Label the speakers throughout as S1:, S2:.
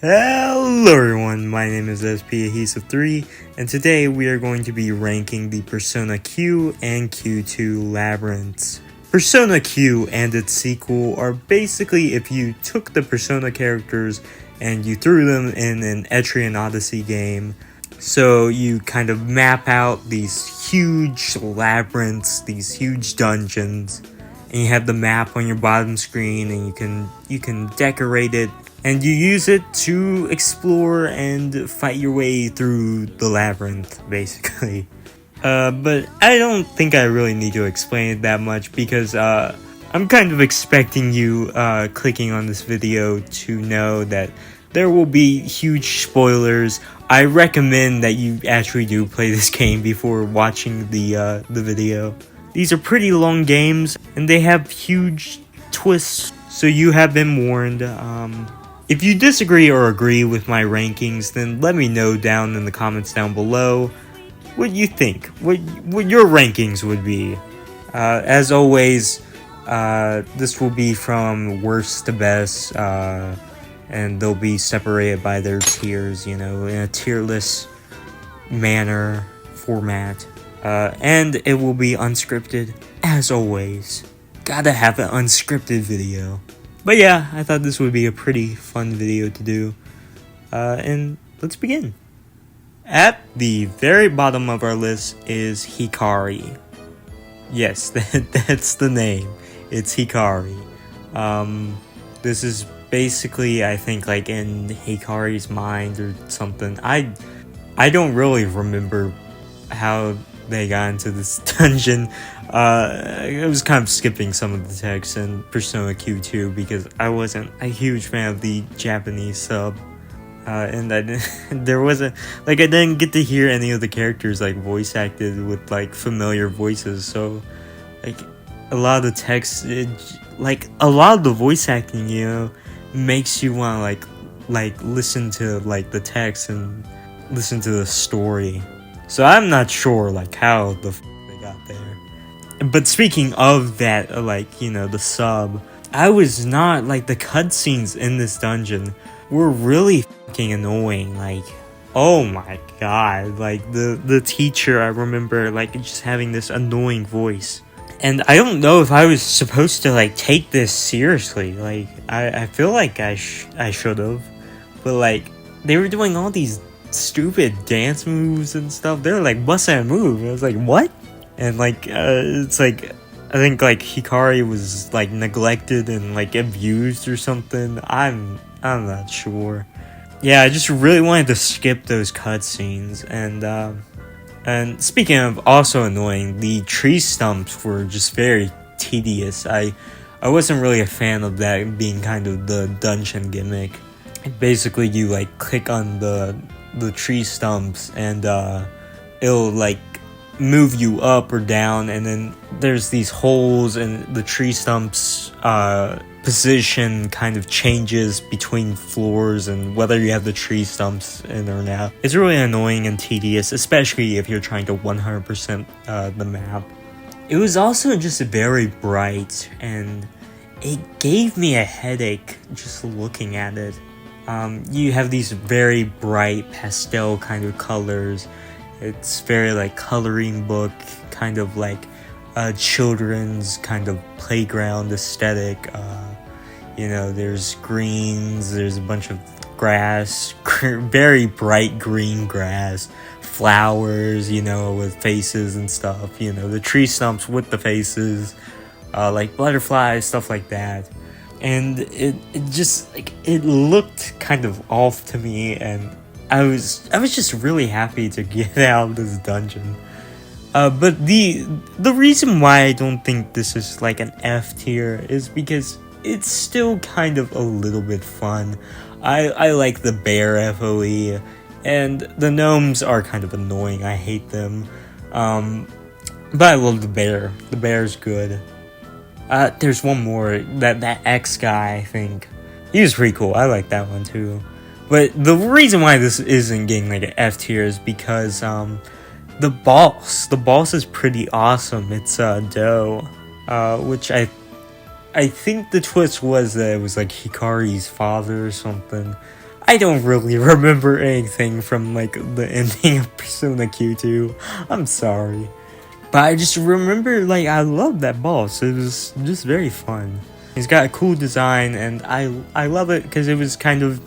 S1: Hello everyone, my name is SP3, and today we are going to be ranking the Persona Q and Q2 Labyrinths. Persona Q and its sequel are basically if you took the Persona characters and you threw them in an Etrian Odyssey game. So you kind of map out these huge labyrinths, these huge dungeons, and you have the map on your bottom screen, and you can decorate it, and you use it to explore and fight your way through the labyrinth, basically. But I don't think I really need to explain it that much because I'm kind of expecting you clicking on this video to know that there will be huge spoilers. I recommend that you actually do play this game before watching the video. These are pretty long games, and they have huge twists, so you have been warned. If you disagree or agree with my rankings, then let me know down in the comments down below what you think, what your rankings would be. As always, this will be from worst to best, and they'll be separated by their tiers, in a tier list format. And it will be unscripted, as always. Gotta have an unscripted video. But yeah, I thought this would be a pretty fun video to do. And let's begin. At the very bottom of our list is Hikari. Yes, that's the name. It's Hikari. This is basically, I think, like in Hikari's mind or something. I don't really remember how they got into this dungeon. I was kind of skipping some of the text in Persona Q2 because I wasn't a huge fan of the Japanese sub, and I didn't get to hear any of the characters like voice acted with like familiar voices. So like a lot of the text, a lot of the voice acting, makes you want to like listen to like the text and listen to the story. So I'm not sure like how the they got there. But speaking of that, the sub, I was not like the cutscenes in this dungeon were really fucking annoying. Like, oh my god, like the teacher, I remember like just having this annoying voice. And I don't know if I was supposed to like take this seriously. Like I feel like I should have, but like they were doing all these stupid dance moves and stuff. They're like busting a move. I was like, what? And like it's like I think like Hikari was like neglected and like abused or something. I'm not sure. Yeah, I just really wanted to skip those cutscenes. And speaking of also annoying, the tree stumps were just very tedious. I wasn't really a fan of that being kind of the dungeon gimmick. Basically, you like click on the tree stumps and it'll like move you up or down, and then there's these holes, and the tree stumps position kind of changes between floors and whether you have the tree stumps in or not. It's really annoying and tedious, especially if you're trying to 100% the map. It was also just very bright, and it gave me a headache just looking at it. You have these very bright pastel kind of colors. It's very like coloring book, kind of like children's kind of playground aesthetic. There's greens, there's a bunch of grass, very bright green grass, flowers, with faces and stuff. The tree stumps with the faces, like butterflies, stuff like that. And it just like it looked kind of off to me, and I was just really happy to get out of this dungeon. But the reason why I don't think this is like an F tier is because it's still kind of a little bit fun. I like the bear FOE, and the gnomes are kind of annoying. I hate them. But I love the bear. The bear's good. There's one more, that X guy, I think. He was pretty cool. I like that one too. But the reason why this isn't getting like an F tier is because the boss is pretty awesome. It's Do, which I think the twist was that it was like Hikari's father or something. I don't really remember anything from like the ending of Persona Q2. I'm sorry. But I just remember like I loved that boss. It was just very fun. He's got a cool design and I love it because it was kind of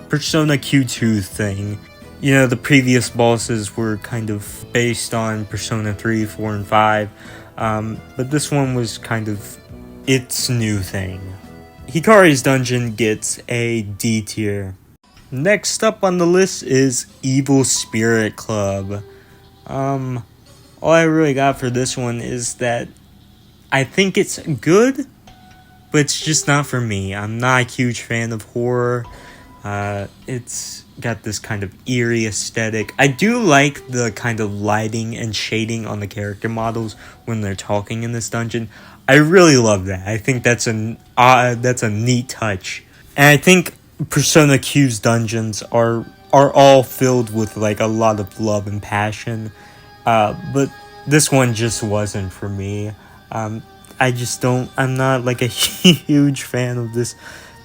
S1: Persona Q2 thing. You know, the previous bosses were kind of based on Persona 3, 4, and 5. But this one was kind of its new thing. Hikari's dungeon gets a D tier. Next up on the list is Evil Spirit Club. All I really got for this one is that I think it's good, but it's just not for me. I'm not a huge fan of horror. It's got this kind of eerie aesthetic. I do like the kind of lighting and shading on the character models when they're talking in this dungeon. I really love that. I think that's a neat touch. And I think Persona Q's dungeons are all filled with like a lot of love and passion. But this one just wasn't for me. I'm not like a huge fan of this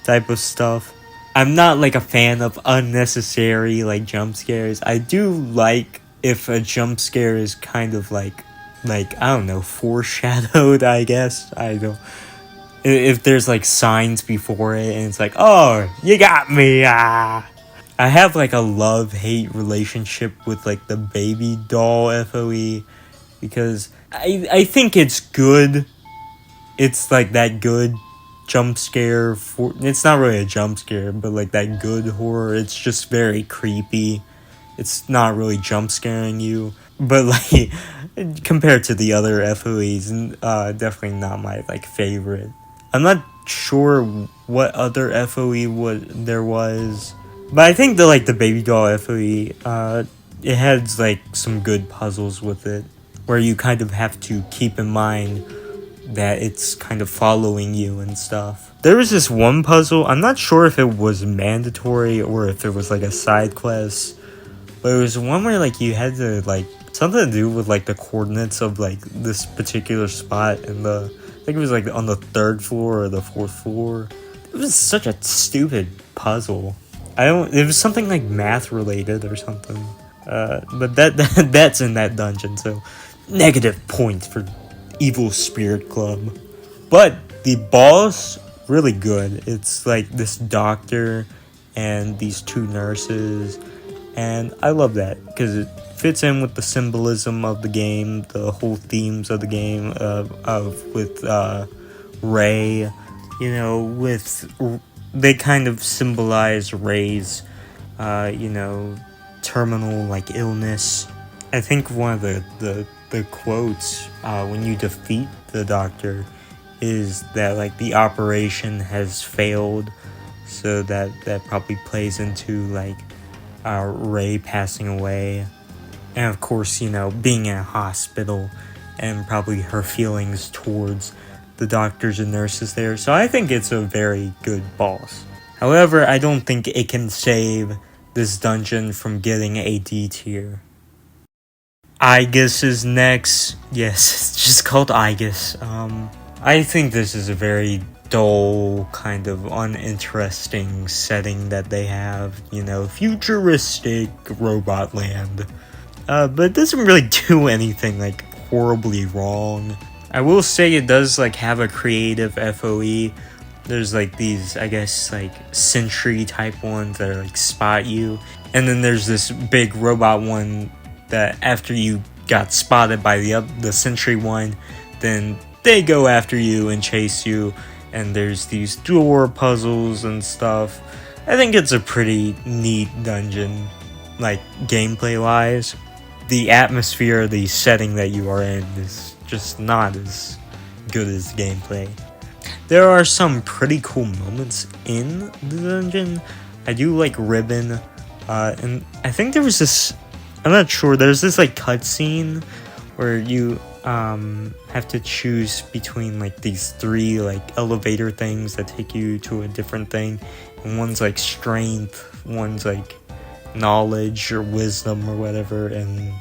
S1: type of stuff. I'm not like a fan of unnecessary like jump scares. I do like if a jump scare is kind of like I don't know, foreshadowed, I guess. I don't. If there's like signs before it and it's like, oh, you got me. I have like a love-hate relationship with like the baby doll FOE because I think it's good. It's like that good jump scare it's not really a jump scare, but like that good horror. It's just very creepy. It's not really jump scaring you, but like compared to the other FOEs, definitely not my like favorite. I'm not sure what other FOE there was, but I think the baby doll FOE it has like some good puzzles with it where you kind of have to keep in mind that it's kind of following you and stuff. There was this one puzzle, I'm not sure if it was mandatory or if it was like a side quest, but it was one where like you had to like something to do with like the coordinates of like this particular spot and I think it was like on the 3rd floor or the 4th floor. It was such a stupid puzzle. It was something like math related or something. But that's in that dungeon, so negative points for Evil Spirit Club. But the boss, really good. It's like this doctor and these 2 nurses, and I love that because it fits in with the symbolism of the game, the whole themes of the game with Ray. You know, they kind of symbolize Ray's terminal like illness. I think one of the quotes when you defeat the doctor is that like the operation has failed, so that probably plays into like Ray passing away, and of course, you know, being in a hospital and probably her feelings towards the doctors and nurses there. So I think it's a very good boss. However, I don't think it can save this dungeon from getting a D tier. Aegis is next. Yes, it's just called Aegis. I think this is a very dull, kind of uninteresting setting that they have. You know, futuristic robot land. But it doesn't really do anything like horribly wrong. I will say it does like have a creative FOE. There's like these, I guess, like sentry type ones that are like spot you, and then there's this big robot one that after you got spotted by the sentry one, then they go after you and chase you, and there's these door puzzles and stuff. I think it's a pretty neat dungeon, like gameplay wise. The atmosphere, the setting that you are in is just not as good as the gameplay. There are some pretty cool moments in the dungeon. I do like Ribbon, and I think there was this, I'm not sure, there's this like cutscene where you have to choose between like these 3 like elevator things that take you to a different thing, and one's like strength, one's like knowledge or wisdom or whatever, and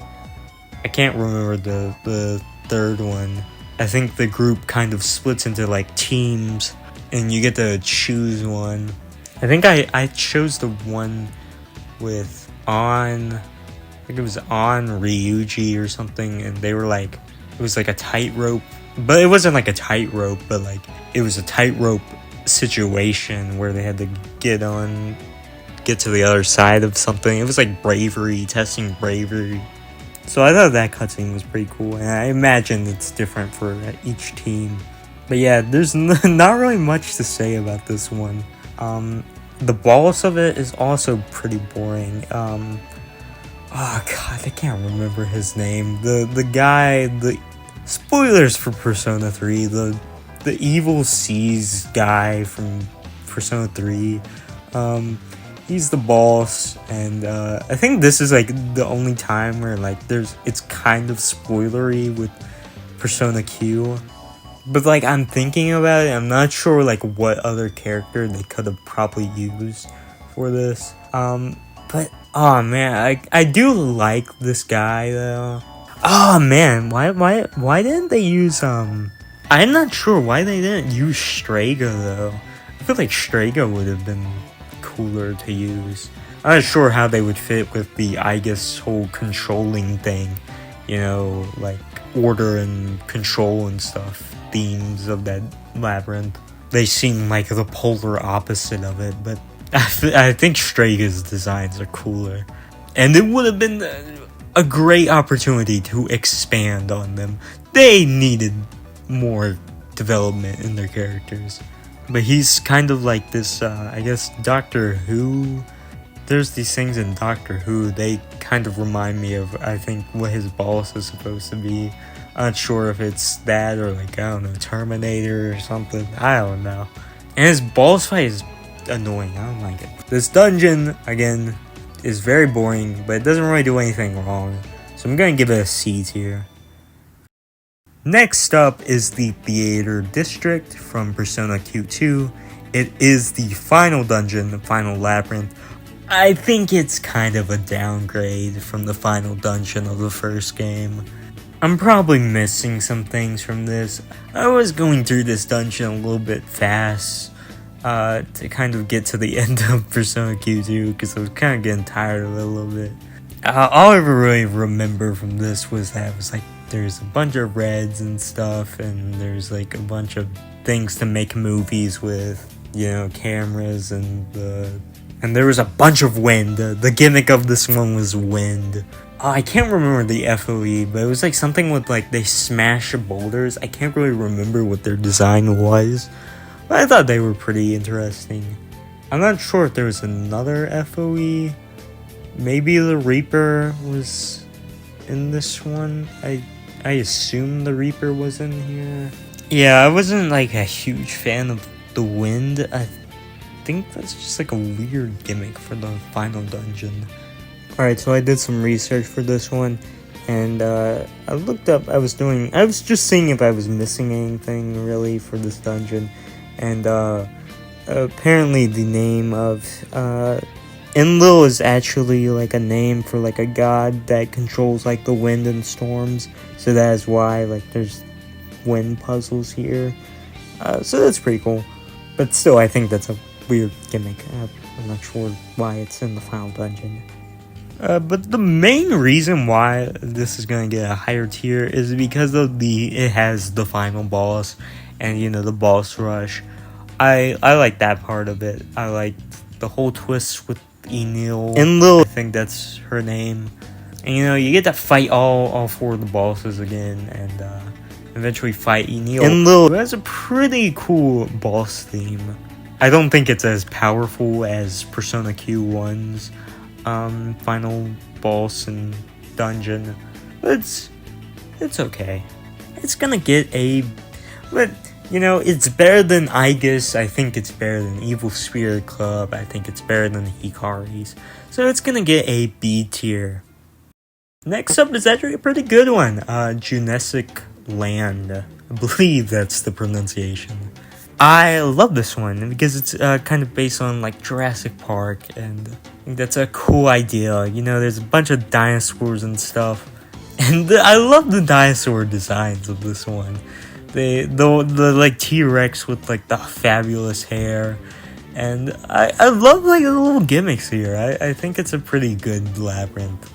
S1: I can't remember the 3rd one. I think the group kind of splits into like teams and you get to choose one, I think I chose the one with I think it was on Ryuji or something, and they were like, it was like a tightrope, but it wasn't like a tightrope, but like it was a tightrope situation where they had to get to the other side of something. It was like bravery, testing bravery. So I thought that cutscene was pretty cool, and I imagine it's different for each team. But yeah, there's not really much to say about this one. The boss of it is also pretty boring. Oh god, I can't remember his name. The guy, the spoilers for Persona 3, the evil seas guy from Persona 3. He's the boss, and I think this is like the only time where like it's kind of spoilery with Persona Q. But like I'm thinking about it, I'm not sure like what other character they could have probably used for this. But oh man, I do like this guy though. Oh man, why didn't they use I'm not sure why they didn't use Strega though. I feel like Strega would have been cooler to use. I'm not sure how they would fit with the whole controlling thing, you know, like order and control and stuff. Themes of that labyrinth, they seem like the polar opposite of it, but I think Strega's designs are cooler, and it would have been a great opportunity to expand on them. They needed more development in their characters, but he's kind of like this Doctor Who. There's these things in Doctor Who, they kind of remind me of, I think, what his boss is supposed to be. I'm not sure if it's that or like, I don't know, Terminator or something. I don't know. And his boss fight is annoying. I don't like it. This dungeon, again, is very boring, but it doesn't really do anything wrong. So I'm going to give it a C tier. Next up is the Theater District from Persona Q2. It is the final dungeon, the final labyrinth. I think it's kind of a downgrade from the final dungeon of the first game. I'm probably missing some things from this. I was going through this dungeon a little bit fast to kind of get to the end of Persona Q2 because I was kind of getting tired of it a little bit. All I ever really remember from this was that it was like there's a bunch of reds and stuff, and there's like a bunch of things to make movies with, you know, cameras, and there was a bunch of wind. The gimmick of this one was wind. I can't remember the FOE, but it was like something with like they smash boulders. I can't really remember what their design was, but I thought they were pretty interesting. I'm not sure if there was another FOE. Maybe the Reaper was in this one. I assume the Reaper was in here. Yeah, I wasn't like a huge fan of the wind. I think that's just like a weird gimmick for the final dungeon. Alright, so I did some research for this one, and I looked up, I was just seeing if I was missing anything really for this dungeon, and apparently the name of Enlil is actually like a name for like a god that controls like the wind and storms, so that is why like there's wind puzzles here, so that's pretty cool, but still I think that's a weird gimmick. I'm not sure why it's in the final dungeon. But the main reason why this is going to get a higher tier is because of it has the final boss, and you know, the boss rush. I like that part of it. I like the whole twist with Enlil. I think that's her name. And you know, you get to fight all four of the bosses again, and eventually fight Enlil. It has a pretty cool boss theme. I don't think it's as powerful as Persona Q1's final boss and dungeon, but it's okay. It's gonna get but you know, it's better than Aegis. I think it's better than Evil Spirit Club. I think it's better than Hikari's, so it's gonna get a B tier. Next up is actually a pretty good one, Junesic Land. I believe that's the pronunciation. I love this one because it's kind of based on like Jurassic Park, and I think that's a cool idea. You know, there's a bunch of dinosaurs and stuff, and I love the dinosaur designs of this one. The like T-Rex with like the fabulous hair, And I love like the little gimmicks here. I think it's a pretty good labyrinth.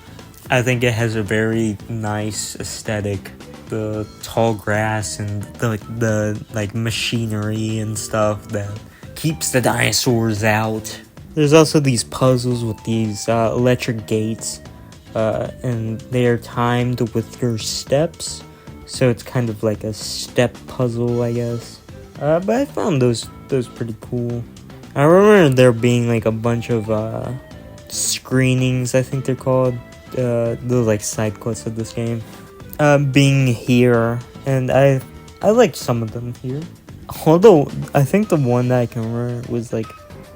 S1: I think it has a very nice aesthetic. The tall grass and the like machinery and stuff that keeps the dinosaurs out. There's also these puzzles with these electric gates, and they are timed with your steps, so it's kind of like a step puzzle, I guess. But I found those pretty cool. I remember there being like a bunch of screenings, I think they're called, the like side quests of this game, being here, and I liked some of them here. Although I think the one that I can remember was like,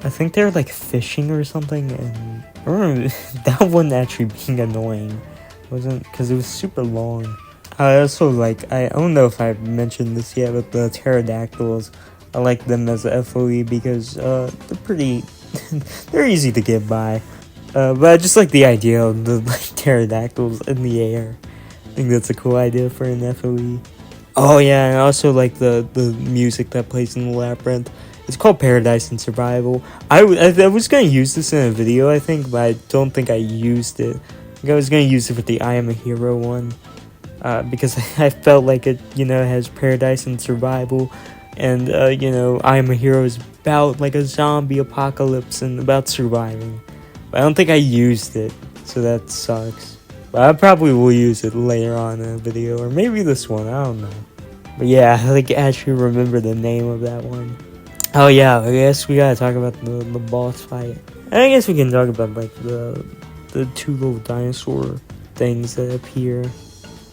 S1: I think they're like fishing or something, and I remember that one actually being annoying. Wasn't, because it was super long. I also like, I don't know if I mentioned this yet, but the pterodactyls, I like them as a FOE because they're pretty, they're easy to get by. But I just like the idea of the like pterodactyls in the air. I think that's a cool idea for an FOE. Oh yeah, and I also like the music that plays in the labyrinth. It's called Paradise and Survival. I was going to use this in a video, I think, but I don't think I used it. I think I was going to use it with the I Am a Hero one. Because I felt like it, has Paradise and Survival. And, I Am a Hero is about like a zombie apocalypse and about surviving. But I don't think I used it, so that sucks. But I probably will use it later on in a video, or maybe this one, I don't know. But yeah, I like actually remember the name of that one. Oh yeah, I guess we gotta talk about the boss fight. And I guess we can talk about like the two little dinosaur things that appear.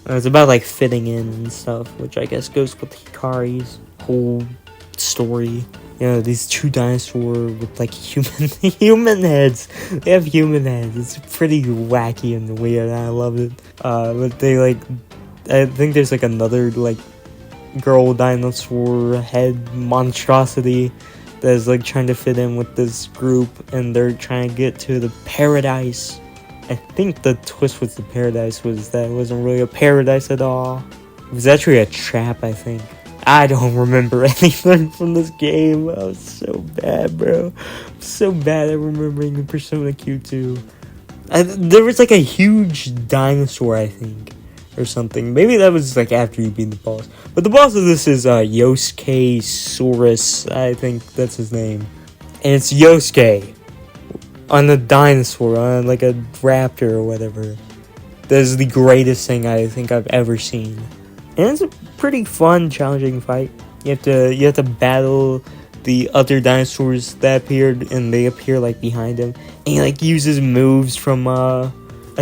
S1: It's about like fitting in and stuff, which I guess goes with Hikari's whole story. These two dinosaurs with like human heads. They have human heads. It's pretty wacky and weird, and I love it. But they like, I think there's like another like girl dinosaur head monstrosity that's like trying to fit in with this group, and they're trying to get to the paradise. I think the twist with the paradise was that it wasn't really a paradise at all. It was actually a trap, I think. I don't remember anything from this game. I was so bad, bro. I'm so bad at remembering the Persona Q2. There was like a huge dinosaur, I think, or something. Maybe that was like after you beat the boss. But the boss of this is Yosuke Saurus. I think that's his name. And it's Yosuke on a dinosaur, on like a raptor or whatever. That is the greatest thing I think I've ever seen. And it's a pretty fun, challenging fight. You have to battle the other dinosaurs that appeared, and they appear like behind him. And he like uses moves from I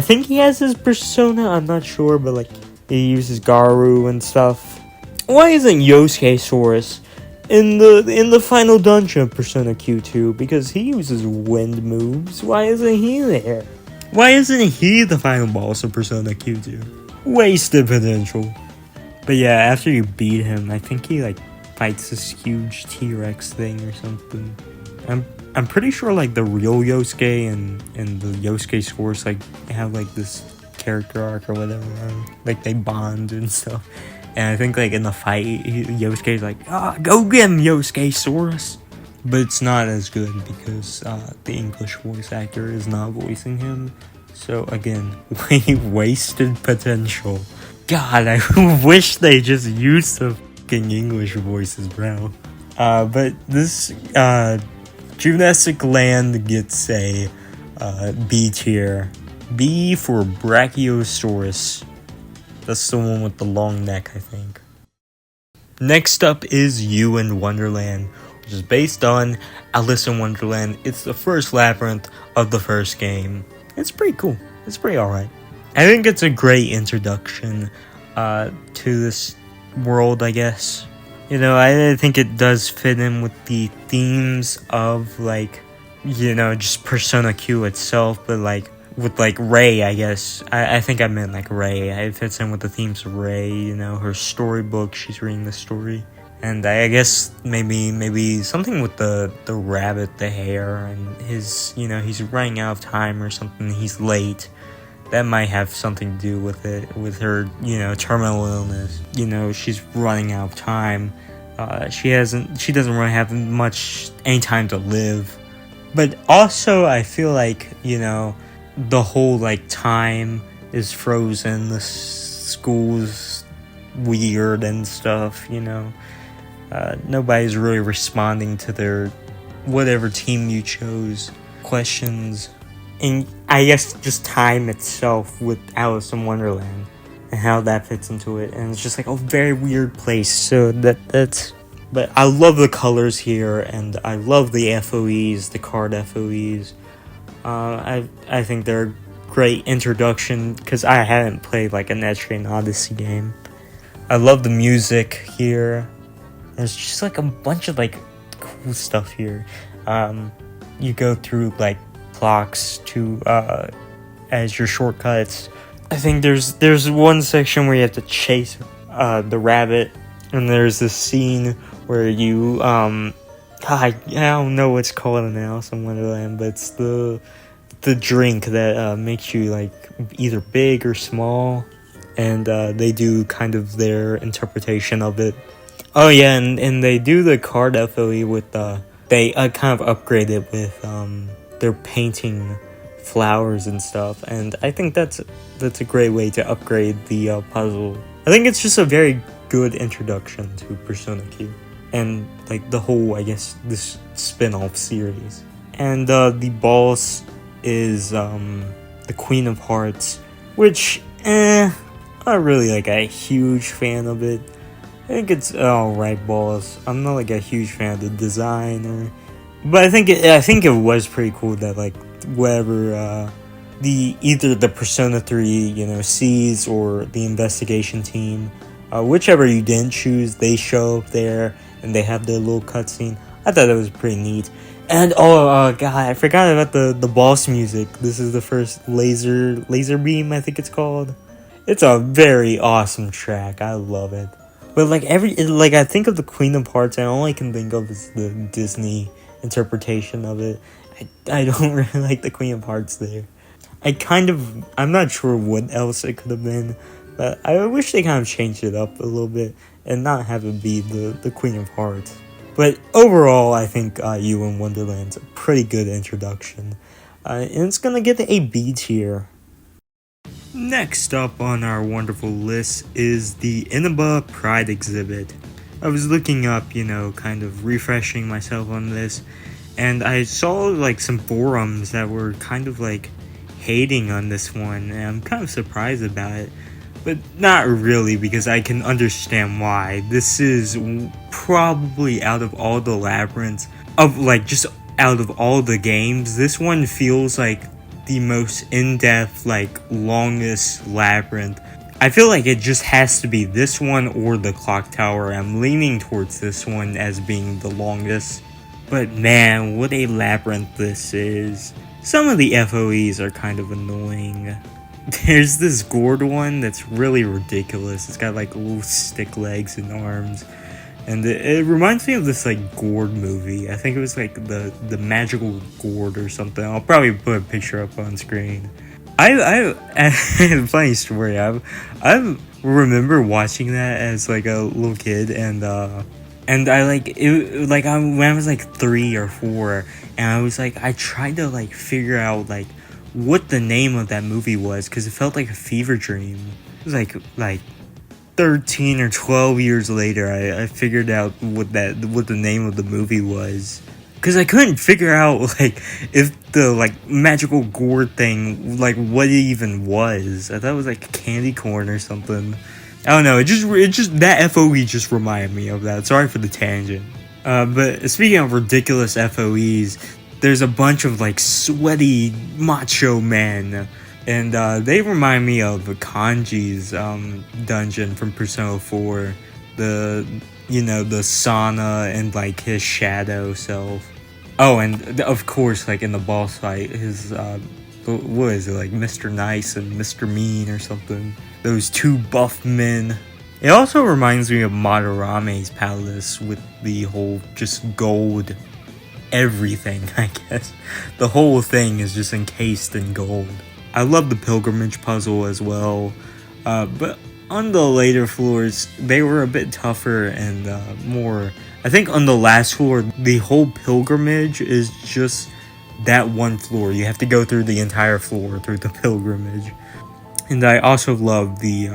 S1: think he has his persona, I'm not sure, but like he uses Garu and stuff. Why isn't Yosuke Saurus in the final dungeon of Persona Q2? Because he uses wind moves. Why isn't he there? Why isn't he the final boss of Persona Q2? Wasted potential. But yeah, after you beat him, I think he like fights this huge T-Rex thing or something. I'm pretty sure like the real Yosuke and the Yosuke Saurus like have like this character arc or whatever. Like they bond and stuff. And I think like in the fight, Yosuke's like, go get him, Yosuke Saurus. But it's not as good because the English voice actor is not voicing him. So again, wasted potential. God, I wish they just used the fucking English voices, bro. But this Jurassic Land gets a B tier. B for Brachiosaurus. That's the one with the long neck, I think. Next up is You in Wonderland, which is based on Alice in Wonderland. It's the first labyrinth of the first game. It's pretty cool. It's pretty alright. I think it's a great introduction to this world, I guess. I think it does fit in with the themes of, like, just Persona Q itself, but, like, with, like, Rei, I guess. I think I meant, like, Rei. It fits in with the themes of Rei, her storybook. She's reading the story. And I guess maybe something with the rabbit, the hare, and his, he's running out of time or something. He's late. That might have something to do with it, with her, terminal illness. She's running out of time. She doesn't really have any time to live. But also, I feel like, the whole, time is frozen, the school's weird and stuff, nobody's really responding to their whatever team you chose questions. And I guess just time itself with Alice in Wonderland and how that fits into it, and it's just like a very weird place. So that's but I love the colors here, and I love the FOEs, the card FOEs. I think they're a great introduction because I hadn't played like an Etrian Odyssey game. I love the music here. There's just like a bunch of like cool stuff here. You go through like clocks to as your shortcuts. I think there's one section where you have to chase the rabbit, and there's this scene where you I don't know what's called in Alice in Wonderland, but it's the drink that makes you like either big or small, and they do kind of their interpretation of it. Oh yeah, and they do the card FOE with they kind of upgrade it with their painting flowers and stuff, and I think that's a great way to upgrade the puzzle. I think it's just a very good introduction to Persona Q and like the whole, I guess, this spin-off series. And the boss is the Queen of Hearts, which not really like a huge fan of it. I think it's alright boss. I'm not like a huge fan of the design, but I think it was pretty cool that like whatever either the Persona 3 sees or the investigation team, whichever you didn't choose, they show up there and they have their little cutscene. I thought that was pretty neat. And god, I forgot about the boss music. This is the first laser beam, I think it's called. It's a very awesome track. I love it. But I think of the Queen of Hearts, and all I can think of is the Disney interpretation of it. I don't really like the Queen of Hearts there. I'm not sure what else it could have been, but I wish they kind of changed it up a little bit and not have it be the Queen of Hearts. But overall, I think You in Wonderland's a pretty good introduction, and it's gonna get a B tier. Next up on our wonderful list is the Inaba Pride exhibit. I was looking up, kind of refreshing myself on this, and I saw like some forums that were kind of like hating on this one, and I'm kind of surprised about it, but not really, because I can understand why. This is probably out of all the Labyrinths, just out of all the games, this one feels like the most in-depth, longest Labyrinth. I feel like it just has to be this one or the Clock Tower. I'm leaning towards this one as being the longest. But man, what a labyrinth this is. Some of the FOEs are kind of annoying. There's this gourd one that's really ridiculous. It's got little stick legs and arms. And it reminds me of this gourd movie. I think it was the magical gourd or something. I'll probably put a picture up on screen. I funny story. I remember watching that as a little kid, and I when I was 3 or 4, and I was I tried to figure out what the name of that movie was, because it felt like a fever dream. It was 13 or 12 years later, I figured out what the name of the movie was, because I couldn't figure out if the magical gourd thing what it even was. I thought it was candy corn or something. I don't know. It just that FOE just reminded me of that. Sorry for the tangent. But speaking of ridiculous FOEs, there's a bunch of sweaty macho men. And they remind me of Kanji's dungeon from Persona 4. The sauna and his shadow self. Oh, and of course, in the boss fight, his what is it, Mr. Nice and Mr. Mean or something. Those two buff men. It also reminds me of Madarame's palace with the whole just gold everything, I guess. The whole thing is just encased in gold. I love the pilgrimage puzzle as well, but on the later floors, they were a bit tougher and more. I think on the last floor, the whole pilgrimage is just that one floor. You have to go through the entire floor through the pilgrimage. And I also love the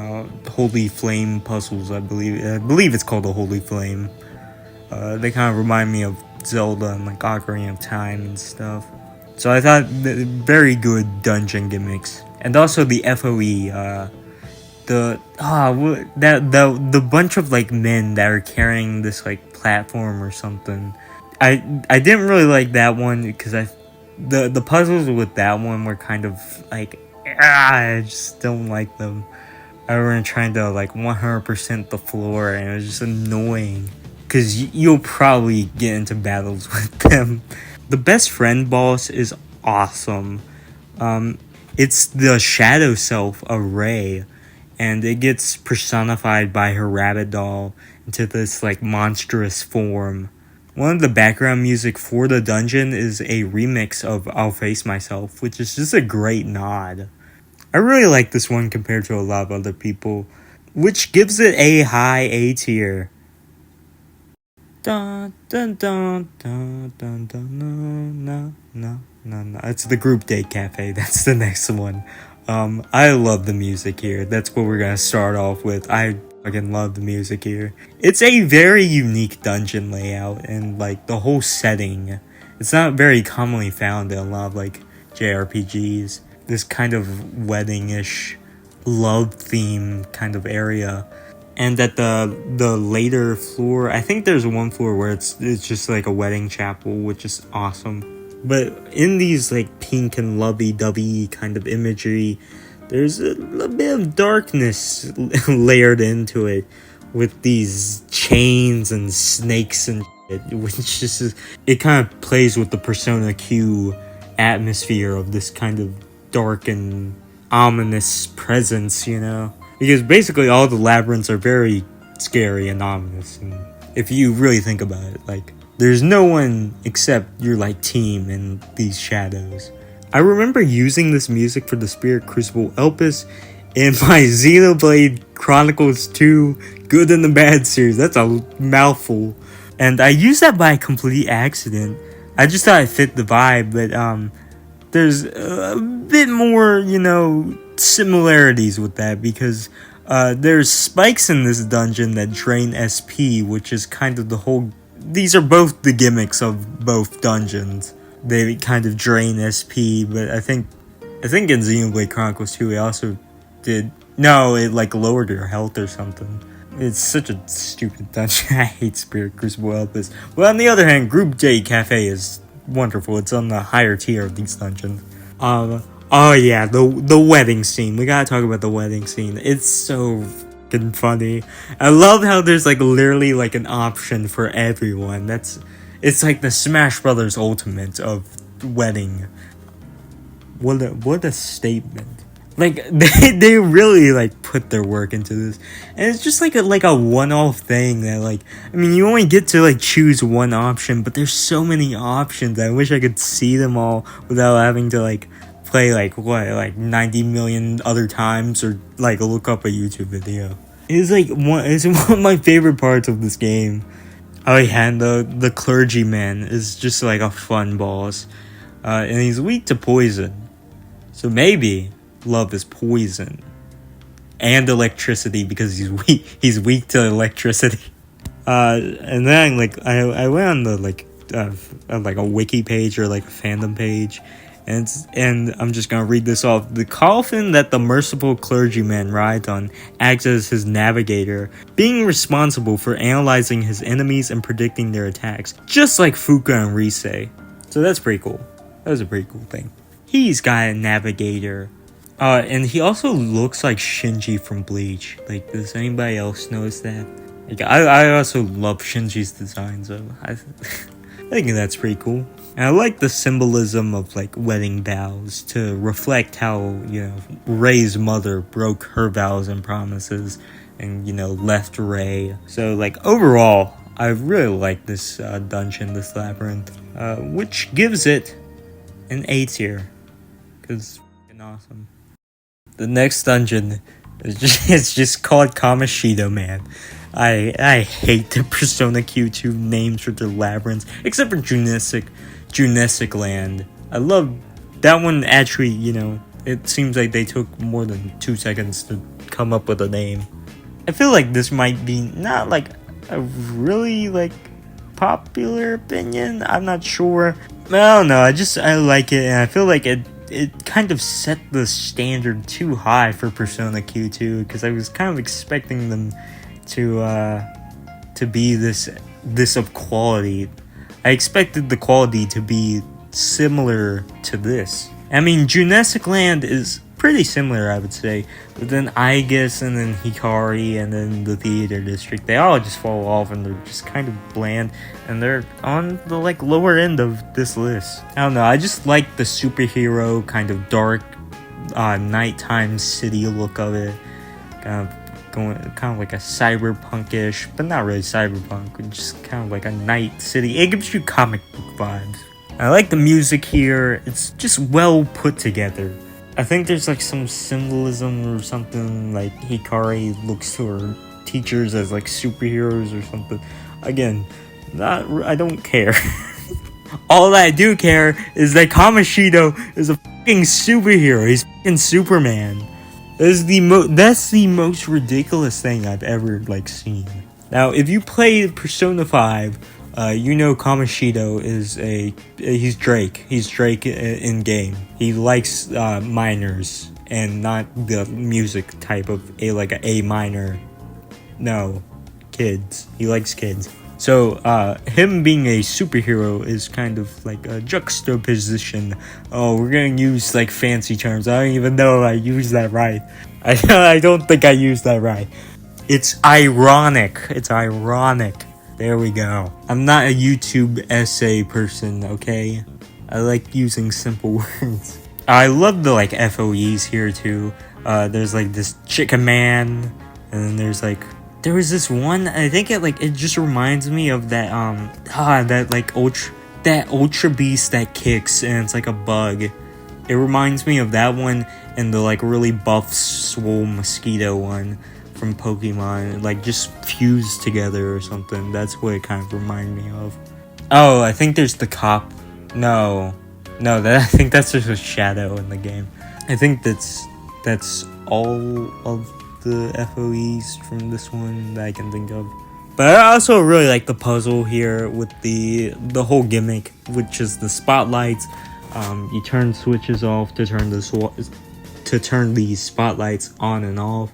S1: Holy Flame puzzles. I believe it's called the Holy Flame. They kind of remind me of Zelda and like Ocarina of Time and stuff. So I thought very good dungeon gimmicks. And also the FOE, the bunch of like men that are carrying this like platform or something. I didn't really like that one because the puzzles with that one were kind of like I just don't like them. I were trying to like 100% the floor and it was just annoying because you'll probably get into battles with them. The best friend boss is awesome. It's the shadow self of Ray, and it gets personified by her rabbit doll into this like monstrous form. One of the background music for the dungeon is a remix of I'll Face Myself, which is just a great nod. I really like this one compared to a lot of other people, which gives it a high A tier. Dun, dun, dun, dun, dun, dun, no, no, no, no. It's the Group Date Cafe. That's the next one. I love the music here. That's what we're gonna start off with. I fucking love the music here. It's a very unique dungeon layout and like the whole setting. It's not very commonly found in a lot of like JRPGs. This kind of wedding-ish love theme kind of area. And at the later floor, I think there's one floor where it's just like a wedding chapel, which is awesome. But in these like pink and lovey-dovey kind of imagery, there's a little bit of darkness layered into it with these chains and snakes and shit, which just it kind of plays with the Persona Q atmosphere of this kind of dark and ominous presence, you know? Because basically all the labyrinths are very scary and ominous, and if you really think about it, like there's no one except your like team in these shadows. I remember using this music for the Spirit Crucible Elpis in my Xenoblade Chronicles 2 Good and the Bad series. That's a mouthful. And I used that by complete accident. I just thought it fit the vibe, but there's a bit more, you know, similarities with that because there's spikes in this dungeon that drain SP, which is kind of the whole. These are both the gimmicks of both dungeons. They kind of drain SP, but I think in Xenoblade Chronicles 2 it also did. No, it like lowered your health or something. It's such a stupid dungeon. I hate Spirit Crucible Elpis. Well, on the other hand, Group J Cafe is wonderful. It's on the higher tier of these dungeons. Oh yeah, the wedding scene. We gotta talk about the wedding scene. It's so fucking funny. I love how there's like literally like an option for everyone. It's like the Smash Brothers Ultimate of wedding. What a statement. Like they really like put their work into this, and it's just like a one-off thing that like I mean you only get to like choose one option, but there's so many options. I wish I could see them all without having to like play like 90 million other times or like look up a YouTube video. It's one of my favorite parts of this game. Oh yeah, and the clergyman is just like a fun boss, and he's weak to poison, so maybe love is poison and electricity because he's weak to electricity. And then like I went on the like a wiki page or like a fandom page, and I'm just gonna read this off. The coffin that the merciful clergyman rides on acts as his navigator, being responsible for analyzing his enemies and predicting their attacks, just like Fuka and Rise. So that's pretty cool. That was a pretty cool thing. He's got a navigator. And he also looks like Shinji from Bleach. Like, does anybody else notice that? Like, I also love Shinji's design, so I think that's pretty cool. And I like the symbolism of, like, wedding vows to reflect how, you know, Ray's mother broke her vows and promises and, you know, left Ray. So, like, overall, I really like this dungeon, this labyrinth, which gives it an A tier. Because it's awesome. The next dungeon It's just called Kamashido, man. I hate the Persona Q2 names for the labyrinths, except for Junesic Land. I love that one. Actually, it seems like they took more than 2 seconds to come up with a name. I feel like this might be not like a really popular opinion. I'm not sure. I don't know. I like it, and I feel like it kind of set the standard too high for Persona Q2, because I was kind of expecting them to be this of quality. I expected the quality to be similar to this. I mean, Junesic Land is pretty similar, I would say, but then Aigis and then Hikari and then the Theater District, they all just fall off and they're just kind of bland, and they're on the lower end of this list. I don't know, I just like the superhero kind of dark nighttime city look of it, kind of like a cyberpunkish, but not really cyberpunk, just kind of like a night city. It gives you comic book vibes. I like the music here. It's just well put together. I think there's some symbolism or something, like Hikari looks to her teachers as superheroes or something. Again, I don't care. All I do care is that Kamashido is a fucking superhero. He's fucking Superman. That's the most ridiculous thing I've ever seen. Now, if you played Persona 5, Kamashido is he's Drake. He's Drake in game. He likes minors and not the music type of A minor. No, kids. He likes kids. So him being a superhero is kind of like a juxtaposition. Oh, we're gonna use fancy terms. I don't even know if I used that right. I don't think I used that right. It's ironic. There we go. I'm not a YouTube essay person, okay? I like using simple words. I love the FOEs here too. There's this chicken man, and then there's there was this one. I think it just reminds me of that ultra beast that kicks and it's a bug. It reminds me of that one and the really buff swole mosquito one from Pokemon, just fused together or something. That's what it kind of reminded me of. Oh, I think there's the cop. No, I think that's just a shadow in the game. I think that's all of the FOEs from this one that I can think of. But I also really like the puzzle here with the whole gimmick, which is the spotlights. You turn switches off to turn these spotlights on and off,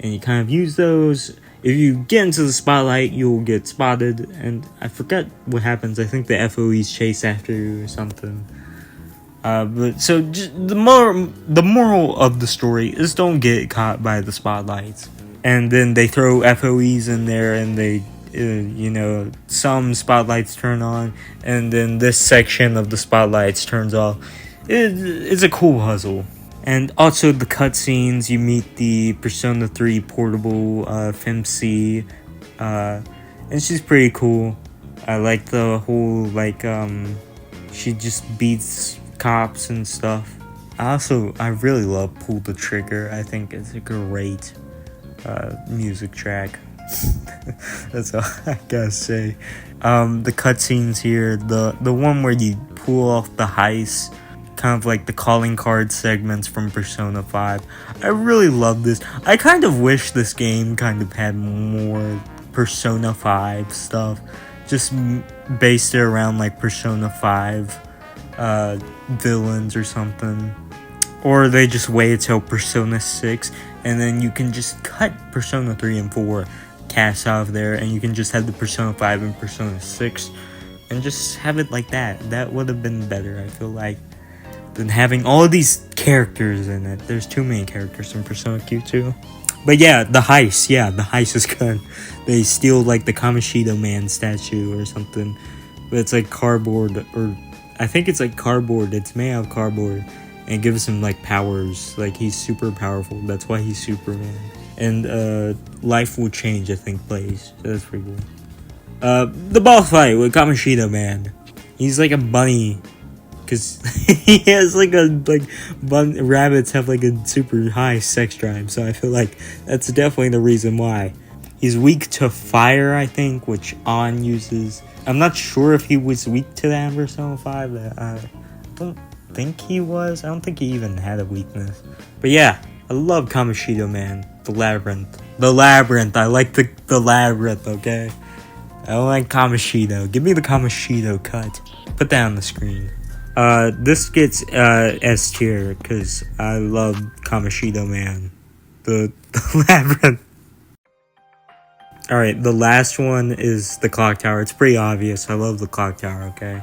S1: and you kind of use those. If you get into the spotlight, you'll get spotted, and I forget what happens. I think the FOEs chase after you or something. But so the moral of the story is don't get caught by the spotlights. And then they throw FOEs in there, and they, some spotlights turn on, and then this section of the spotlights turns off. It's a cool puzzle. And also the cutscenes, you meet the Persona 3 portable Femc, and she's pretty cool. I like the whole she just beats cops and stuff. I really love Pull the Trigger. I think it's a great music track. That's all I gotta say. The cutscenes here, the one where you pull off the heist, kind of like the calling card segments from Persona 5. I really love this. I kind of wish this game kind of had more Persona 5 stuff, just based it around Persona 5 villains or something. Or they just wait till Persona 6, and then you can just cut Persona 3 and 4 cast off there, and you can just have the Persona 5 and Persona 6, and just have it like that. That would have been better, I feel like, than having all of these characters in it. There's too many characters in Persona Q2. But yeah, the heist is good. They steal the Kamashido man statue or something, but it's cardboard, or I think it's cardboard. It's made out of cardboard, and it gives him powers. He's super powerful. That's why he's Superman. And Life Will Change, I think, plays. So that's pretty cool. The boss fight with Kamashido man. He's like a bunny. because he has rabbits have like a super high sex drive, so I feel like that's definitely the reason why. He's weak to fire, I think, which On uses. I'm not sure if he was weak to the Amber Stone 5, but I don't think he was. I don't think he even had a weakness. But yeah, I love Kamashido, man. The Labyrinth. The Labyrinth. I like the Labyrinth, okay? I don't like Kamashido. Give me the Kamashido cut. Put that on the screen. This gets S tier, because I love Kamashido, man. The Labyrinth. Alright, the last one is the Clock Tower. It's pretty obvious. I love the Clock Tower, okay?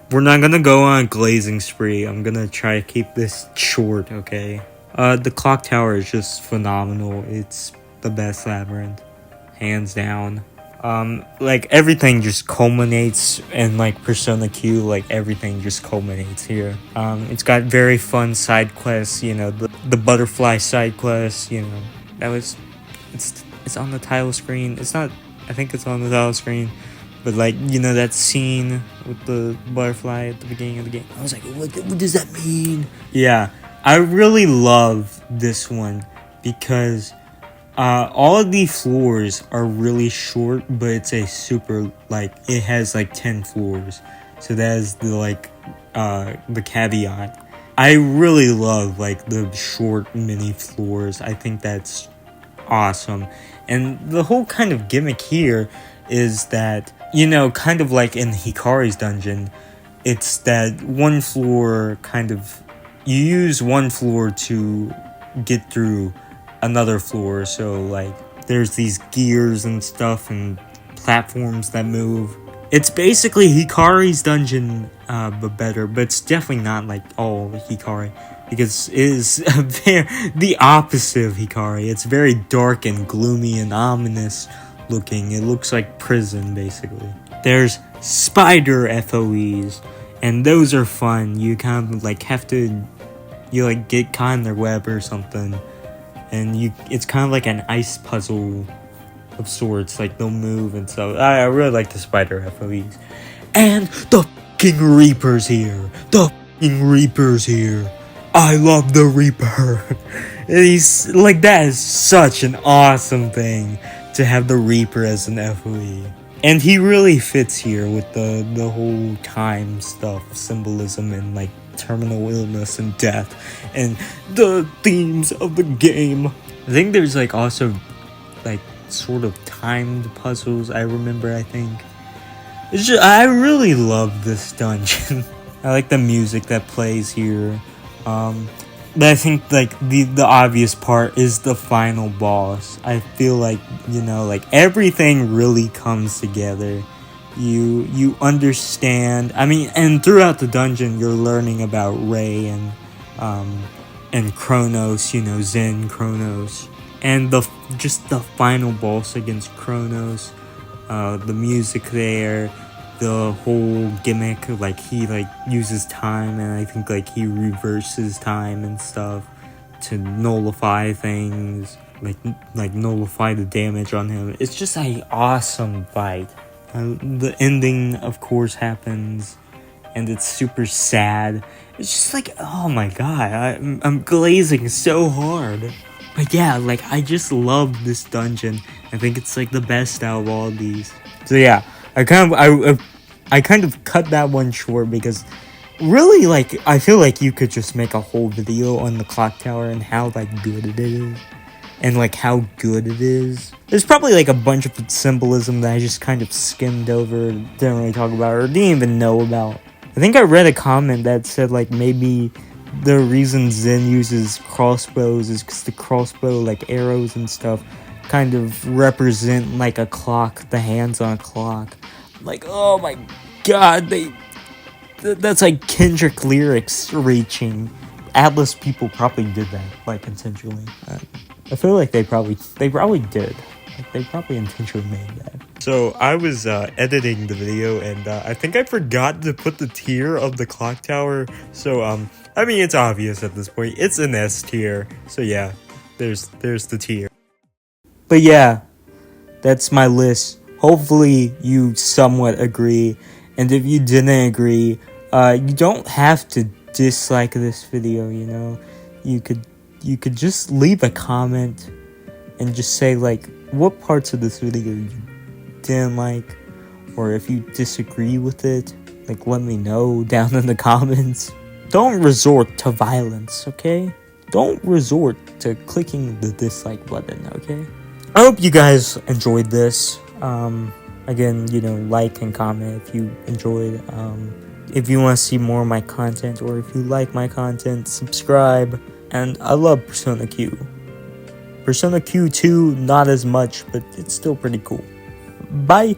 S1: We're not gonna go on a glazing spree. I'm gonna try to keep this short, okay? The Clock Tower is just phenomenal. It's the best Labyrinth. Hands down. Like, everything just culminates in, like, Persona Q. Like, everything just culminates here. It's got very fun side quests, you know, the butterfly side quest, you know. It's on the title screen. It's not, I think it's on the title screen. But, like, you know, that scene with the butterfly at the beginning of the game. I was like, what does that mean? Yeah, I really love this one because all of the floors are really short, but it's a super, like, it has, like, 10 floors. So that is the, like, the caveat. I really love, like, the short mini floors. I think that's awesome. And the whole kind of gimmick here is that, you know, kind of like in Hikari's dungeon, it's that one floor kind of, you use one floor to get through another floor. So, like, there's these gears and stuff and platforms that move. It's basically Hikari's dungeon, but better. But it's definitely not like all Hikari, because it is the opposite of Hikari. It's very dark and gloomy and ominous looking. It looks like prison, basically. There's spider FOEs, and those are fun. You kind of like have to, you like get caught in their web or something, and it's kind of like an ice puzzle of sorts. Like, they'll move and stuff. I really like the spider FOEs. And the fucking Reaper's here. The fucking Reaper's here. I love the Reaper. He's like, that is such an awesome thing to have the Reaper as an FOE. And he really fits here with the whole time stuff, symbolism, and like terminal illness and death, and the themes of the game. I think there's like also like sort of timed puzzles, I remember, I think. It's just, I really love this dungeon. I like the music that plays here. But I think like the obvious part is the final boss. I feel like, you know, like everything really comes together. You understand. I mean, and throughout the dungeon you're learning about Rei and Kronos, you know, Zen Kronos. And the final boss against Kronos, the music there, the whole gimmick, like he like uses time, and I think like he reverses time and stuff to nullify things, like nullify the damage on him. It's just an awesome fight. The ending, of course, happens, and it's super sad. It's just like, oh my god, I'm glazing so hard. But yeah, like, I just love this dungeon. I think it's like the best out of all of these. So yeah, I kind of cut that one short because really, like, I feel like you could just make a whole video on the Clock Tower and how like good it is, and like how good it is. There's probably like a bunch of symbolism that I just kind of skimmed over, didn't really talk about, or didn't even know about. I think I read a comment that said like maybe the reason Zen uses crossbows is because the crossbow, like arrows and stuff, kind of represent like a clock, the hands on a clock. Like, oh my god, that's like Kendrick lyrics reaching. Atlas people probably did that, like, intentionally. I feel like they probably did. Like, they probably intentionally made that. So I was editing the video, and I think I forgot to put the tier of the Clock Tower. So I mean, it's obvious at this point. It's an S tier. So yeah, there's the tier. But yeah, that's my list. Hopefully you somewhat agree. And if you didn't agree, You don't have to dislike this video, you know. You could just leave a comment and just say, like, what parts of this video you didn't like, or if you disagree with it, like, let me know down in the comments. Don't resort to violence, okay? Don't resort to clicking the dislike button, okay? I hope you guys enjoyed this. Again, you know, like and comment if you enjoyed. If you want to see more of my content, or if you like my content, subscribe. And I love Persona Q. Persona Q 2, not as much, but it's still pretty cool. Bye!